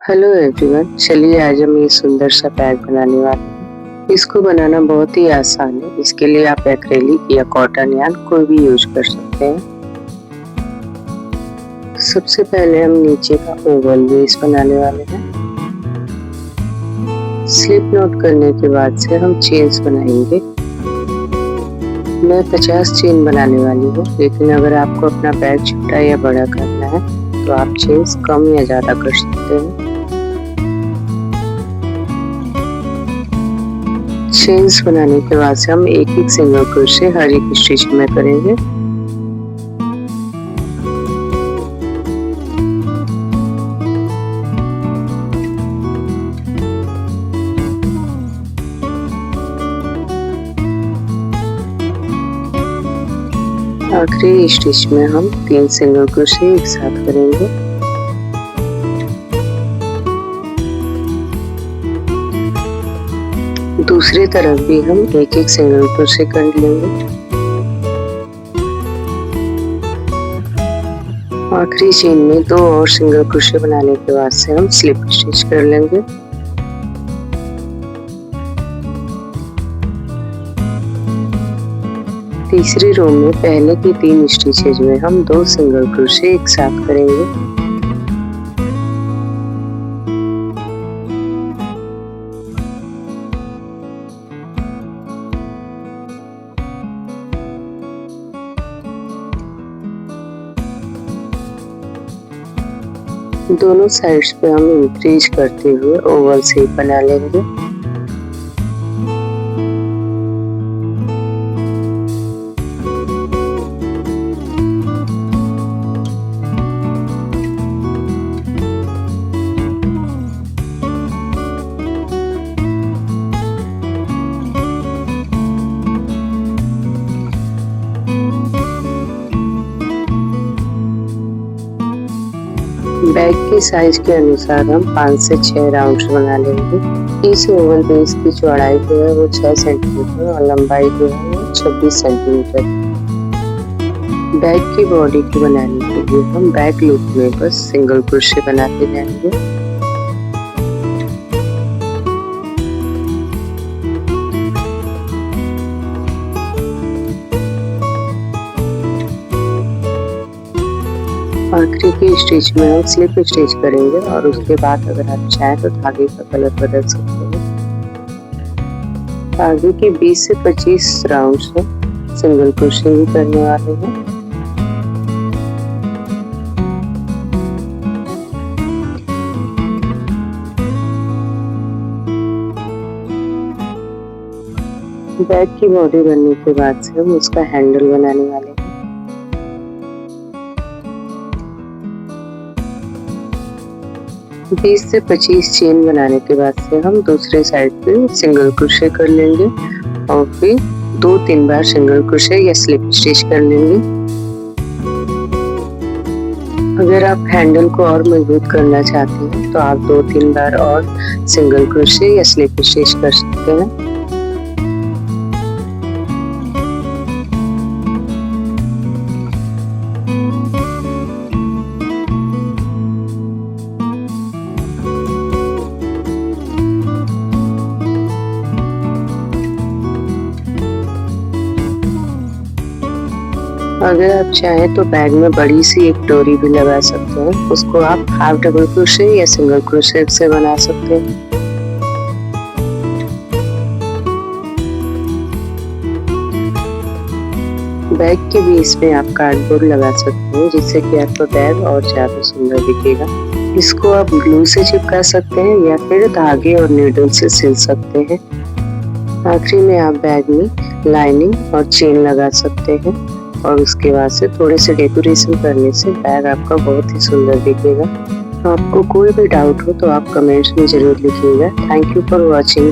Hello everyone, चलिए आज हम ये सुंदर सा बैग बनाने वाले हैं। इसको बनाना बहुत ही आसान है। इसके लिए आप एक्रेलिक या कॉटन यार्न कोई भी यूज कर सकते हैं। सबसे पहले हम नीचे का ओवल बेस बनाने वाले हैं। स्लिप नॉट करने के बाद से हम चेन्स बनाएंगे। मैं 50 चेन बनाने वाली हूँ, लेकिन अगर आपको अपना बैग छोटा या बड़ा करना है तो आप चेन्स कम या ज़्यादा कर सकते हैं। चेन्स बनाने के बाद से हम एक एक सिंगल क्रोशे हर एक स्टिच में करेंगे। आखिरी स्टिच में हम 3 सिंगल क्रोशे एक साथ करेंगे। दूसरी तरफ भी हम एक एक सिंगल क्रोशे कर लेंगे। आखिरी चेन में 2 और सिंगल क्रोशे बनाने के बाद से हम स्लिप स्टिच कर लेंगे। तीसरी रो में पहले की 3 स्टिचेज में हम 2 सिंगल क्रोशे एक साथ करेंगे। दोनों साइड्स पे हम इंक्रीज करते हुए ओवल शेप बना लेंगे। बैग के साइज के अनुसार हम 5 से 6 राउंड्स बना लेंगे। इस ओवल बेस की चौड़ाई जो है वो 6 सेंटीमीटर और लंबाई जो है वो 26 सेंटीमीटर। बैग की बॉडी को बनाने के लिए हम बैक लूप में बस सिंगल क्रोशे बनाते जाएंगे। आखिरी के स्टिच में हम स्लिप स्टिच करेंगे और उसके बाद अगर आप चाहें तो धागे का कलर बदल सकते हैं। धागे के 20 से 25 राउंड्स में सिंगल क्रोशे भी करने वाले हैं। बैग की बॉडी बनने के बाद से हम उसका हैंडल बनाने वाले हैं। 20 से 25 चेन बनाने के बाद से हम दूसरे साइड पे सिंगल क्रोशे कर लेंगे और फिर 2-3 बार सिंगल क्रोशे या स्लिप स्टिच कर लेंगे। अगर आप हैंडल को और मजबूत करना चाहते हैं तो आप 2-3 बार और सिंगल क्रोशे या स्लिप स्टिच कर सकते हैं। अगर आप चाहें तो बैग में बड़ी सी एक डोरी भी लगा सकते हैं। उसको आप हाफ डबल क्रोशे या सिंगल क्रोशे से बना सकते हैं। बैग के बीच में आप कार्डबोर्ड लगा सकते हैं, जिससे कि आपका बैग और ज्यादा सुंदर दिखेगा। इसको आप ग्लू से चिपका सकते हैं या फिर धागे और नीडल से सिल सकते हैं। आखिरी में आप बैग में लाइनिंग और चेन लगा सकते हैं और उसके बाद से थोड़े से डेकोरेशन करने से बैग आपका बहुत ही सुंदर दिखेगा। आपको कोई भी डाउट हो तो आप कमेंट्स में जरूर लिखिएगा। Thank you for watching.